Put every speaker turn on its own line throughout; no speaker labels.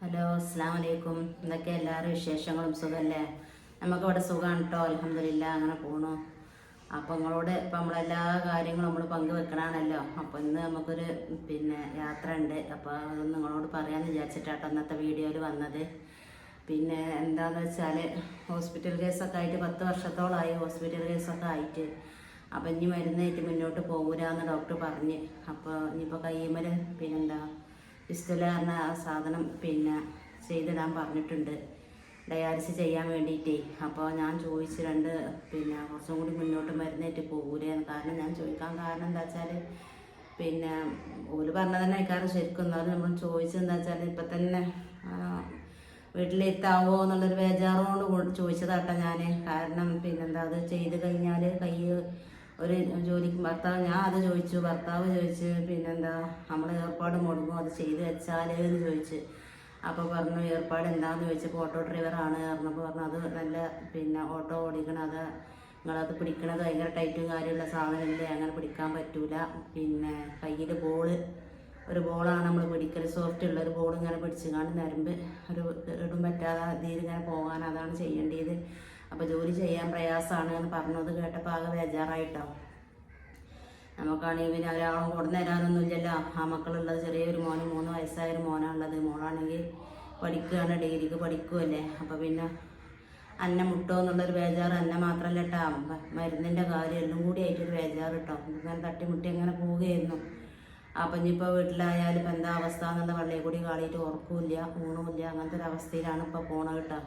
Hello, അസ്സാം വലൈക്കും. എന്തൊക്കെ എല്ലാവരും വിശേഷങ്ങളും സുഖമല്ലേ? നമുക്കിവിടെ സുഖമാണ് കേട്ടോ, അൽഹംദുലില്ലാ. അങ്ങനെ പോണു. അപ്പോൾ നിങ്ങളോട് ഇപ്പം നമ്മളെല്ലാ കാര്യങ്ങളും നമ്മൾ പങ്കുവെക്കണമാണല്ലോ. അപ്പോൾ ഇന്ന് നമുക്കൊരു യാത്ര ഉണ്ട്. അപ്പോൾ അതൊന്ന് നിങ്ങളോട് പറയാമെന്ന് വിചാരിച്ചിട്ടാട്ടോ ഇന്നത്തെ വീഡിയോയിൽ വന്നത്. എന്താണെന്ന് വെച്ചാൽ ഹോസ്പിറ്റൽ കേസൊക്കെ ആയിട്ട് 10 വർഷത്തോളമായി ഹോസ്പിറ്റൽ കേസൊക്കെ ആയിട്ട്. അപ്പോൾ ഇനി മരുന്നായിട്ട് മുന്നോട്ട് പോകൂലെന്ന് ഡോക്ടർ പറഞ്ഞ്. അപ്പോൾ ഇനിയിപ്പോൾ കയ്യുമ്മൽ ഫിസ്റ്റുല പറഞ്ഞ ആ സാധനം ചെയ്തിടാൻ പറഞ്ഞിട്ടുണ്ട്, ഡയാലിസിസ് ചെയ്യാൻ വേണ്ടിയിട്ടേ. അപ്പോൾ ഞാൻ ചോദിച്ച് കുറച്ചും കൂടി മുന്നോട്ട് മരുന്നായിട്ട് പോകൂലെന്ന്. കാരണം ഞാൻ ചോദിക്കാൻ കാരണം എന്താ വെച്ചാൽ ഓല് പറഞ്ഞത് തന്നെ ആയിക്കാരം ശരിക്കും. എന്നാലും നമ്മൾ ചോദിച്ചത് എന്താ വെച്ചാൽ ഇപ്പം തന്നെ വീട്ടിലെത്താവോ എന്നുള്ളൊരു ബേജാറോട് ചോദിച്ചതാട്ടോ ഞാൻ. കാരണം അത് ചെയ്ത് കഴിഞ്ഞാൽ കൈ ഒരു ജോലിക്ക് ഞാൻ അത് ചോദിച്ചു, ഭർത്താവ് ചോദിച്ച് നമ്മൾ ഏർപ്പാട് മുടങ്ങും അത് ചെയ്ത് വെച്ചാൽ എന്ന് ചോദിച്ച്. അപ്പോൾ പറഞ്ഞു ഏർപ്പാട് എന്താണെന്ന് ചോദിച്ചപ്പോൾ ഓട്ടോ ഡ്രൈവറാണ് പറഞ്ഞപ്പോൾ പറഞ്ഞു അത് നല്ല ഓട്ടോ ഓടിക്കണം, അത് നിങ്ങളത് പിടിക്കണത് ഭയങ്കര ടൈറ്റും കാര്യമുള്ള സാധനമില്ലേ, അങ്ങനെ പിടിക്കാൻ പറ്റൂല. കയ്യിൽ ഒരു ബോളാണ് നമ്മൾ പിടിക്കൽ, സോഫ്റ്റ് ഉള്ള ഒരു ബോൾ ഇങ്ങനെ പിടിച്ചുകൊണ്ട് നരമ്പ് ഒരു ഇടും പറ്റാതെ ഇതിൽ ഇങ്ങനെ പോകാൻ അതാണ് ചെയ്യേണ്ടത്. അപ്പോൾ ജോലി ചെയ്യാൻ പ്രയാസമാണ് എന്ന് പറഞ്ഞത് കേട്ടപ്പോൾ ആകെ ബേജാറായിട്ടോ. നമുക്കാണെങ്കിൽ ഒരാളും കൊടുന്നു തരാനൊന്നുമില്ലല്ലോ. ആ മക്കളുള്ളത് ചെറിയൊരു മോന്, 3 വയസ്സായൊരു മോനാണുള്ളത്. മോളാണെങ്കിൽ പഠിക്കുകയാണ്, ഡിഗ്രിക്ക് പഠിക്കുമല്ലേ. അപ്പോൾ അന്ന മുട്ടോ എന്നുള്ളൊരു ബേജാറ്. അന്ന മാത്രമല്ല കേട്ടോ, മരുന്നിൻ്റെ കാര്യം എല്ലാം കൂടി ആയിട്ടൊരു ബേജാറ് കേട്ടോ. ഇങ്ങനെ തട്ടിമുട്ടി അങ്ങനെ പോവുകയായിരുന്നു. അപ്പം ഇനിയിപ്പോൾ വീട്ടിലായാലും ഇപ്പം എന്താ അവസ്ഥ എന്നുള്ള വള്ളിയെ കൂടി കാളിയിട്ട് ഉറക്കമില്ല, ഊണുമില്ല, അങ്ങനത്തെ ഒരു അവസ്ഥയിലാണ് ഇപ്പോൾ പോണത് കേട്ടോ.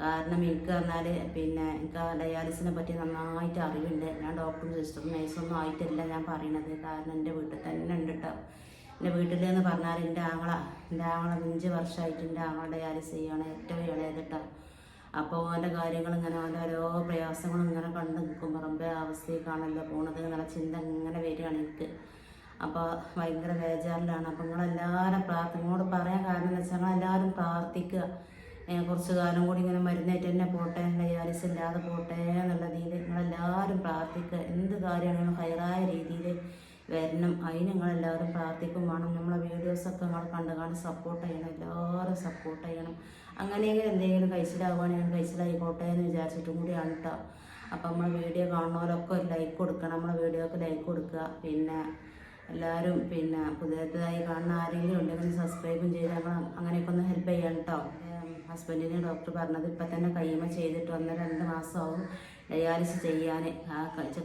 കാരണം എനിക്ക് പറഞ്ഞാൽ എനിക്ക് ഡയാലിസിനെ പറ്റി നന്നായിട്ട് അറിവുണ്ട്. ഞാൻ ഡോക്ടറും സിസ്റ്ററും നഴ്സൊന്നും ആയിട്ടില്ല ഞാൻ പറയണത്. കാരണം എൻ്റെ വീട്ടിൽ തന്നെ ഉണ്ട് കേട്ടോ. എൻ്റെ വീട്ടിലെന്ന് പറഞ്ഞാൽ എൻ്റെ ആങ്ങള 5 വർഷമായിട്ട് എൻ്റെ ആങ്ങള ഡയാലിസിസ് ചെയ്യാണ്, ഏറ്റവും ഇളയത് കേട്ടോ. അപ്പോൾ അവൻ്റെ കാര്യങ്ങൾ ഇങ്ങനെ അവൻ്റെ ഓരോ പ്രയാസങ്ങളും ഇങ്ങനെ കണ്ടു നിൽക്കുമ്പോൾ റബ്ബേ അവസ്ഥയ്ക്കാണല്ലോ പോണത് എന്നുള്ള ചിന്ത ഇങ്ങനെ വരികയാണ് എനിക്ക്. അപ്പോൾ ഭയങ്കര ബേജാറിലാണ്. അപ്പോൾ നിങ്ങളെല്ലാവരും നിങ്ങളോട് പറയാൻ കാരണം എന്ന് വെച്ചാൽ നിങ്ങളെല്ലാവരും പ്രാർത്ഥിക്കുക. കുറച്ച് കാലം കൂടി ഇങ്ങനെ മരുന്നേറ്റ് തന്നെ പോട്ടെ, ഡയാലിസിസ് ഇല്ലാതെ പോട്ടെ എന്നുള്ള രീതിയിൽ നിങ്ങളെല്ലാവരും പ്രാർത്ഥിക്കുക. എന്ത് കാര്യമാണെങ്കിലും ഹൈറായ രീതിയിൽ വരണം. അതിന് നിങ്ങളെല്ലാവരും പ്രാർത്ഥിക്കും വേണം. നമ്മളെ വീഡിയോസൊക്കെ നിങ്ങൾ കണ്ട് സപ്പോർട്ട് ചെയ്യണം, എല്ലാവരും സപ്പോർട്ട് ചെയ്യണം. അങ്ങനെയെങ്കിലും എന്തെങ്കിലും കഴിച്ചിലാവുകയാണെങ്കിൽ കഴിച്ചിലായിക്കോട്ടെ എന്ന് വിചാരിച്ചിട്ടും കൂടിയാണ് കേട്ടോ. അപ്പം നമ്മളെ വീഡിയോ കാണുന്നവരൊക്കെ ഒരു ലൈക്ക് കൊടുക്കണം, നമ്മളെ വീഡിയോക്ക് ലൈക്ക് കൊടുക്കുക. എല്ലാവരും പുതിയതായി കാണുന്ന ആരെങ്കിലും ഉണ്ടെങ്കിൽ സബ്സ്ക്രൈബും ചെയ്ത് അങ്ങനെയൊക്കെ ഒന്ന് ഹെൽപ്പ് ചെയ്യാൻ കേട്ടോ. ഹസ്ബൻഡിന് ഡോക്ടർ പറഞ്ഞത് ഇപ്പം തന്നെ കയ്യുമ്മ ചെയ്തിട്ട് 1-2 മാസമാവും ഡയാലിസിസ് ചെയ്യാൻ. ആ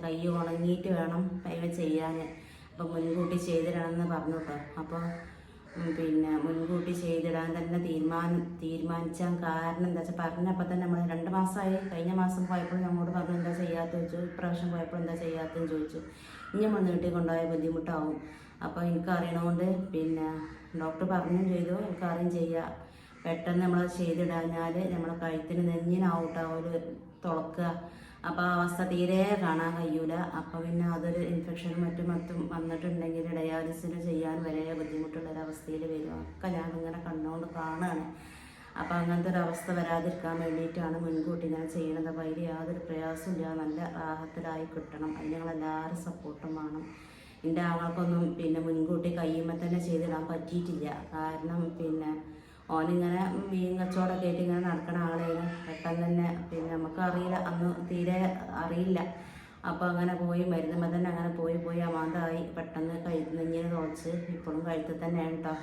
കൈ ഉണങ്ങിയിട്ട് വേണം കൈമ ചെയ്യാൻ. അപ്പം മുൻകൂട്ടി ചെയ്തിടണമെന്ന് പറഞ്ഞു കേട്ടോ. അപ്പോൾ മുൻകൂട്ടി ചെയ്തിടാൻ തന്നെ തീരുമാനിച്ചാൽ കാരണം എന്താ വെച്ചാൽ പറഞ്ഞപ്പോൾ തന്നെ നമ്മൾ 2 മാസമായി. കഴിഞ്ഞ മാസം പോയപ്പോൾ നമ്മോട് പറഞ്ഞു എന്താ ചെയ്യാത്തതെന്ന് ചോദിച്ചു. ഇപ്രാവശ്യം പോയപ്പോൾ എന്താ ചെയ്യാത്തതെന്ന് ചോദിച്ചു. ഇനി നമ്മൾ നീട്ടിക്കൊണ്ടുപോയ ബുദ്ധിമുട്ടാവും. അപ്പോൾ എനിക്കറിയണതുകൊണ്ട് ഡോക്ടർ പറഞ്ഞും ചെയ്തു, എനിക്കറിയും ചെയ്യുക. പെട്ടെന്ന് നമ്മൾ ചെയ്തിടാഞ്ഞാൽ നമ്മളെ കഴുത്തിന് നെഞ്ഞിനാവൂട്ടോ ഒരു തുളക്കുക. അപ്പോൾ ആ അവസ്ഥ തീരെ കാണാൻ കഴിയൂല. അപ്പോൾ അതൊരു ഇൻഫെക്ഷനും മറ്റും വന്നിട്ടുണ്ടെങ്കിൽ ഡയാലിസിസ് ചെയ്യാൻ വരെ ബുദ്ധിമുട്ടുള്ളൊരവസ്ഥയിൽ വരും. ഒക്കെ ഞാനിങ്ങനെ കണ്ടുകൊണ്ട് കാണുകയാണ്. അപ്പോൾ അങ്ങനത്തെ ഒരു അവസ്ഥ വരാതിരിക്കാൻ വേണ്ടിയിട്ടാണ് മുൻകൂട്ടി ഇങ്ങനെ ചെയ്യണത്. അപ്പോൾ അതിൽ യാതൊരു പ്രയാസമില്ല, നല്ല റാഹത്തിലായി കിട്ടണം. അതിന് ഞങ്ങളെല്ലാവരും സപ്പോർട്ടും വേണം. എൻ്റെ ആൾക്കൊന്നും മുൻകൂട്ടി കയ്യുമ്പോൾ തന്നെ ചെയ്തിടാൻ പറ്റിയിട്ടില്ല. കാരണം ഓനിങ്ങനെ മീൻ കച്ചവടമൊക്കെ ആയിട്ട് ഇങ്ങനെ നടക്കണ ആളേന്. പെട്ടെന്ന് തന്നെ നമുക്കറിയില്ല, അന്ന് തീരെ അറിയില്ല. അപ്പോൾ അങ്ങനെ പോയി മരുന്നുമ്പോൾ തന്നെ അങ്ങനെ പോയി അമാന്തമായി. പെട്ടെന്ന് നെഞ്ഞിന് തുളച്ച് ഇപ്പോഴും കഴുത്തിൽ തന്നെയാണ് കേട്ടോ.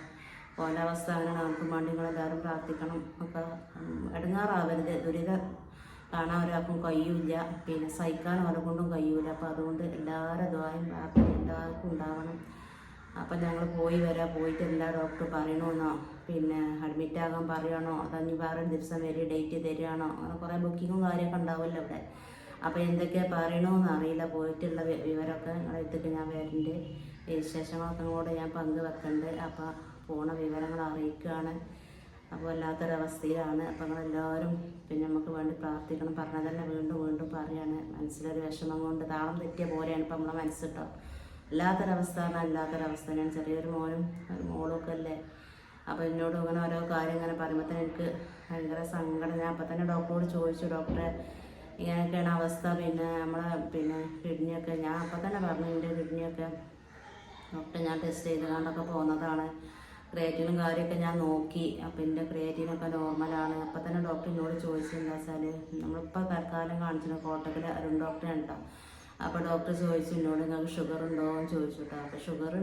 ഓൻ്റെ അവസ്ഥ അങ്ങനെ നമുക്ക് വേണ്ടി നിങ്ങളെല്ലാവരും പ്രാർത്ഥിക്കണം. ഒക്കെ ഇടങ്ങാറാവരുത്. ദുരിതം കാണാൻ ഒരാൾക്കും കഴിയൂല, സഹിക്കാൻ അവരെ കൊണ്ടും കഴിയൂല. അപ്പോൾ അതുകൊണ്ട് എല്ലാവരും ദ്വായും പ്രാർത്ഥന എല്ലാവർക്കും ഉണ്ടാവണം. അപ്പം ഞങ്ങൾ പോയിട്ട് എന്താ ഡോക്ടർ പറയണമെന്നോ അഡ്മിറ്റാകാൻ പറയണോ അതഞ്ഞ് വേറെ ദിവസം വരെ ഡേറ്റ് തരികയാണോ, അങ്ങനെ കുറേ ബുക്കിങ്ങും കാര്യമൊക്കെ ഉണ്ടാവുമല്ലോ അവിടെ. അപ്പോൾ എന്തൊക്കെയാണ് പറയണമെന്ന് അറിയില്ല. പോയിട്ടുള്ള വിവരമൊക്കെ നിങ്ങളെ അടുത്തേക്ക് ഞാൻ വരുന്നുണ്ട്. വിശേഷങ്ങളൊക്കെ കൂടെ ഞാൻ പങ്കുവെക്കുന്നുണ്ട്. അപ്പോൾ പോണ വിവരങ്ങൾ അറിയിക്കുകയാണ്. അപ്പോൾ വല്ലാത്തൊരവസ്ഥയിലാണ്. അപ്പോൾ നിങ്ങളെല്ലാവരും നമുക്ക് വേണ്ടി പ്രാർത്ഥിക്കണം. പറഞ്ഞാൽ തന്നെ വീണ്ടും പറയുകയാണ്. മനസ്സിലൊരു വിഷമം കൊണ്ട് താളം തെറ്റിയ പോലെയാണ് ഇപ്പം നമ്മളെ മനസ്സിട്ടോ. അല്ലാത്തൊരവസ്ഥ തന്നെയാണ്. ചെറിയൊരു മോനും ഒരു മോളും ഒക്കെ അല്ലേ. അപ്പോൾ എന്നോട് ഇങ്ങനെ ഓരോ കാര്യം ഇങ്ങനെ പറയുമ്പോൾ തന്നെ എനിക്ക് ഭയങ്കര സങ്കടം. ഞാൻ അപ്പം തന്നെ ഡോക്ടറോട് ചോദിച്ചു, ഡോക്ടറെ ഇങ്ങനെയൊക്കെയാണ് അവസ്ഥ, നമ്മളെ കിഡ്നിയൊക്കെ. ഞാൻ അപ്പം തന്നെ പറഞ്ഞു എൻ്റെ കിഡ്നിയൊക്കെ ഡോക്ടർ ഞാൻ ടെസ്റ്റ് ചെയ്തുകൊണ്ടൊക്കെ പോകുന്നതാണ്. ക്രിയേറ്റിനും കാര്യമൊക്കെ ഞാൻ നോക്കി. അപ്പോൾ എൻ്റെ ക്രിയേറ്റിനൊക്കെ നോർമലാണ്. അപ്പോൾ തന്നെ ഡോക്ടർ എന്നോട് ചോദിച്ചത് എന്താ വെച്ചാൽ, നമ്മളിപ്പോൾ തൽക്കാലം കാണിച്ചിട്ട് കോട്ടക്കൽ അരുൺ ഡോക്ടറെ ഉണ്ടോ. അപ്പോൾ ഡോക്ടർ ചോദിച്ചു എന്നോട്, നിങ്ങൾക്ക് ഷുഗർ ഉണ്ടോ എന്ന് ചോദിച്ചു കേട്ടോ. അപ്പോൾ ഷുഗർ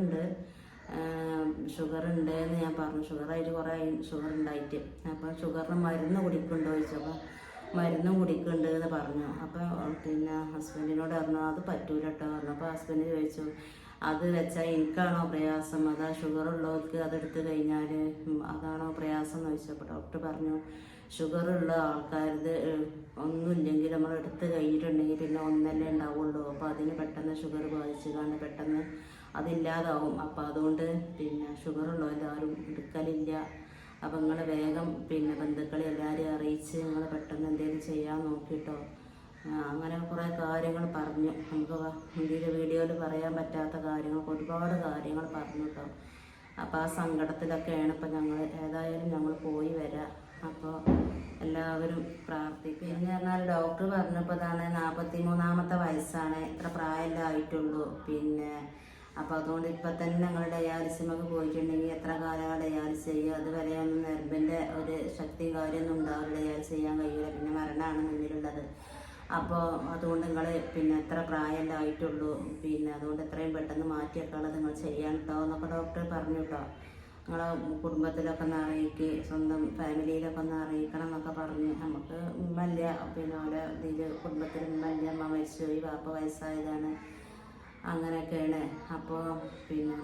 ഉണ്ട് എന്ന് ഞാൻ പറഞ്ഞു. ഷുഗറായിട്ട് കുറേ ഷുഗർ ഉണ്ടായിട്ട്. അപ്പോൾ ഷുഗറിന് മരുന്ന് കുടിക്കുന്നുണ്ടോ ചോദിച്ചപ്പോൾ മരുന്നും കുടിക്കുന്നുണ്ട് എന്ന് പറഞ്ഞു. അപ്പോൾ പിന്നെ ഹസ്ബൻഡിനോട് പറഞ്ഞു അത് പറ്റൂല കേട്ടോ പറഞ്ഞു. അപ്പോൾ ഹസ്ബൻഡ് ചോദിച്ചു, അത് വെച്ചാൽ എനിക്കാണോ പ്രയാസം, അതാ ഷുഗർ ഉള്ളവർക്ക് അതെടുത്ത് കഴിഞ്ഞാൽ അതാണോ പ്രയാസം എന്ന് ചോദിച്ചപ്പോൾ ഡോക്ടർ പറഞ്ഞു, ഷുഗറുള്ള ആൾക്കാരത് ഒന്നുമില്ലെങ്കിൽ നമ്മൾ എടുത്ത് കഴിഞ്ഞിട്ടുണ്ടെങ്കിൽ പിന്നെ ഒന്നല്ലേ ഉണ്ടാവുള്ളൂ. അപ്പോൾ അതിന് പെട്ടെന്ന് ഷുഗർ ബാധിച്ചു കൊണ്ട് പെട്ടെന്ന് അതില്ലാതാവും. അപ്പോൾ അതുകൊണ്ട് പിന്നെ ഷുഗറുള്ളവരാരും എടുക്കലില്ല. അപ്പം നിങ്ങൾ വേഗം പിന്നെ ബന്ധുക്കളെ എല്ലാവരെയും അറിയിച്ച് നിങ്ങൾ പെട്ടെന്ന് എന്തെങ്കിലും ചെയ്യാൻ നോക്കിയിട്ടോ. അങ്ങനെ കുറേ കാര്യങ്ങൾ പറഞ്ഞു. നമുക്ക് ഇന്ത്യയിലെ വീഡിയോയിൽ പറയാൻ പറ്റാത്ത കാര്യങ്ങൾ, ഒരുപാട് കാര്യങ്ങൾ പറഞ്ഞു കേട്ടോ. അപ്പോൾ ആ സങ്കടത്തിലൊക്കെയാണ് ഇപ്പം ഞങ്ങൾ ഏതായാലും ഞങ്ങൾ പോയി വരാം. അപ്പോൾ എല്ലാവരും പ്രാർത്ഥിക്കും. പിന്നെ പറഞ്ഞാൽ ഡോക്ടർ പറഞ്ഞപ്പോൾ അതാണ് 43ാമത്തെ വയസ്സാണ്, ഇത്ര പ്രായമല്ലേ ആയിട്ടുള്ളൂ. പിന്നെ അപ്പോൾ അതുകൊണ്ട് ഇപ്പം തന്നെ ഞങ്ങൾ ഡയാലിസിമൊക്കെ പോയിട്ടുണ്ടെങ്കിൽ എത്ര കാലമാണ് ഡയാലിസ് ചെയ്യുക, അതുവരെ ഒന്നും നെർബിൻ്റെ ഒരു ശക്തിയും കാര്യമൊന്നും ഉണ്ടാവില്ല, ഡയാലിസ് ചെയ്യാൻ കഴിയില്ല, പിന്നെ മരണമാണ് മുന്നിലുള്ളത്. അപ്പോൾ അതുകൊണ്ട് നിങ്ങൾ പിന്നെ എത്ര പ്രായമല്ലേ ആയിട്ടുള്ളൂ, പിന്നെ അതുകൊണ്ട് എത്രയും പെട്ടെന്ന് മാറ്റിയൊക്കെയുള്ളത് നിങ്ങൾ ചെയ്യാൻ കേട്ടോ എന്നൊക്കെ ഡോക്ടർ പറഞ്ഞു കേട്ടോ. നിങ്ങളെ കുടുംബത്തിലൊക്കെ ഒന്ന് അറിയിക്കുക, സ്വന്തം ഫാമിലിയിലൊക്കെ ഒന്ന് അറിയിക്കണം എന്നൊക്കെ പറഞ്ഞ്. നമുക്ക് ഉമ്മല്ല, പിന്നെ ഓരോ ഇതിൽ കുടുംബത്തിൽ ഉമ്മല്ല, അമ്മ മരിച്ചുപോയി, വാപ്പ വയസ്സായതാണ്, അങ്ങനെയൊക്കെയാണ്. അപ്പോൾ പിന്നെ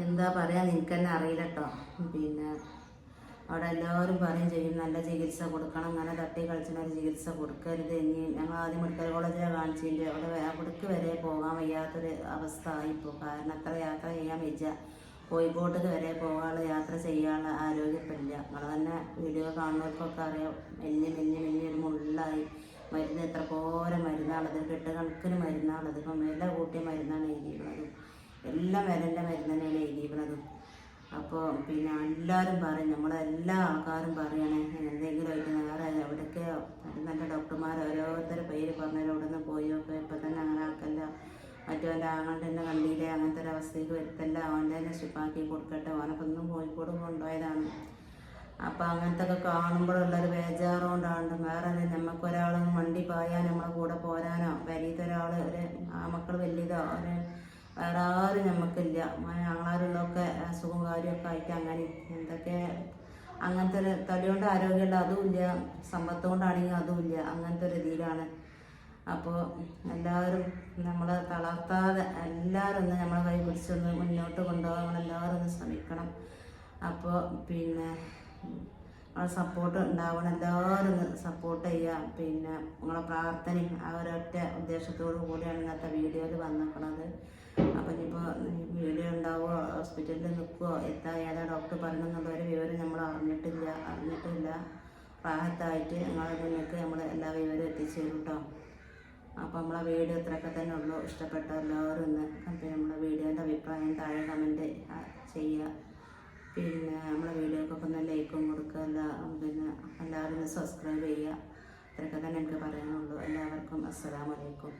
എന്താ പറയുക എനിക്ക് തന്നെ അറിയില്ല കേട്ടോ. പിന്നെ അവിടെ എല്ലാവരും പറയും ചെയ്യും നല്ല ചികിത്സ കൊടുക്കണം, അങ്ങനെ തട്ടി കളിച്ചിട്ടൊരു ചികിത്സ കൊടുക്കരുത്. ഇനി ഞങ്ങൾ ആദ്യം മെഡിക്കൽ കോളേജിലാണ് കാണിച്ചിട്ട് അവിടേക്ക് വരെ പോകാൻ വയ്യാത്തൊരു അവസ്ഥ ആയിപ്പോൾ. കാരണം അത്ര യാത്ര ചെയ്യാൻ വെച്ച കോഴിക്കോട്ടേക്ക് വരെ പോകാനുള്ള യാത്ര ചെയ്യാനുള്ള ആരോഗ്യപ്പെടില്ല. നിങ്ങൾ തന്നെ വീഡിയോ കാണുന്നവർക്കൊക്കെ അറിയാം, മെല്ലിയൊരു മുള്ളായി. മരുന്ന് എത്ര പോലെ മരുന്നാണത്, കെട്ടുകണക്കിന് മരുന്നാണത്. ഇപ്പം വില കൂട്ടിയ മരുന്നാണ് എഴുതിയിരിക്കുന്നത്, എല്ലാം വിലൻ്റെ മരുന്ന് തന്നെയാണ് എഴുതിയിരിക്കുന്നത്. അപ്പോൾ പിന്നെ എല്ലാവരും പറയും, നമ്മളെല്ലാ ആൾക്കാരും പറയണേ എന്തെങ്കിലും ആയിട്ട് വേറെ എവിടേക്ക് നല്ല ഡോക്ടർമാർ ഓരോരുത്തരുടെ പേര് പറഞ്ഞാൽ അവിടെ നിന്ന് പോയൊക്കെ ഇപ്പം തന്നെ അങ്ങനെ ആക്കല്ല, മറ്റവൻ്റെ ആങ്ങളുടെ തന്നെ കണ്ടിയില്ലേ, അങ്ങനത്തെ ഒരു അവസ്ഥയ്ക്ക് വരുത്തല്ല, അവൻ്റെ തന്നെ ഷിപ്പാക്കി കൊടുക്കട്ടെ, അവനൊക്കെ ഒന്നും കോഴിക്കോട് കൊണ്ടുപോയതാണ്. അപ്പോൾ അങ്ങനത്തെ ഒക്കെ കാണുമ്പോഴുള്ളൊരു ബേജാറുകൊണ്ടാണ്. വേറെ നമുക്കൊരാളും വണ്ടി പായാൻ നമ്മളെ കൂടെ പോരാനോ, വലിയതൊരാൾ ഒരു മക്കൾ വലിയതോ ഒരു വേറെ ആരും നമുക്കില്ല. ഞങ്ങളാരുള്ളതൊക്കെ അസുഖവും കാര്യമൊക്കെ ആയിട്ട് അങ്ങനെ എന്തൊക്കെ അങ്ങനത്തെ ഒരു തലയോണ്ട് ആരോഗ്യമുള്ള അതുമില്ല, സമ്പത്ത് കൊണ്ടാണെങ്കിൽ അതുമില്ല, അങ്ങനത്തെ ഒരു രീതിയിലാണ്. അപ്പോൾ എല്ലാവരും നമ്മളെ തളർത്താതെ എല്ലാവരും ഒന്ന് നമ്മളെ കൈ പിടിച്ചൊന്ന് മുന്നോട്ട് കൊണ്ടുപോകാൻ നമ്മളെല്ലാവരും ഒന്ന് ശ്രമിക്കണം. അപ്പോൾ പിന്നെ നിങ്ങളെ സപ്പോർട്ട് ഉണ്ടാവണം, എല്ലാവരും ഒന്ന് സപ്പോർട്ട് ചെയ്യുക. പിന്നെ നിങ്ങളെ പ്രാർത്ഥനയും ആ ഒരൊറ്റ ഉദ്ദേശത്തോടു കൂടിയാണ് ഇന്നത്തെ വീഡിയോയിൽ വന്നിരിക്കുന്നത്. അപ്പം ഇനിയിപ്പോൾ വീഡിയോ ഉണ്ടാവുമോ, ഹോസ്പിറ്റലിൽ നിൽക്കുമോ, ഏതാ ഡോക്ടർ പറയണമെന്നുള്ളൊരു വിവരം നമ്മൾ അറിഞ്ഞിട്ടില്ല. പ്രായത്തായിട്ട് ഞങ്ങളുടെ മുന്നിലേക്ക് നമ്മൾ എല്ലാ വിവരവും എത്തിച്ചു തരും കേട്ടോ. അപ്പോൾ നമ്മളെ വീഡിയോ ഇത്രയൊക്കെ തന്നെ ഉള്ളൂ. ഇഷ്ടപ്പെട്ട എല്ലാവരും ഒന്ന് പിന്നെ നമ്മളെ വീഡിയോൻ്റെ അഭിപ്രായം താഴെ കമൻറ്റ് ചെയ്യുക. പിന്നെ നമ്മളെ വീഡിയോക്കൊക്കെ ഒന്ന് ലൈക്കും കൊടുക്കുക, പിന്നെ എല്ലാവരും ഒന്ന് സബ്സ്ക്രൈബ് ചെയ്യുക. ഇത്രയൊക്കെ തന്നെ എനിക്ക് പറയാനുള്ളൂ. എല്ലാവർക്കും അസ്സലാമു അലൈക്കും.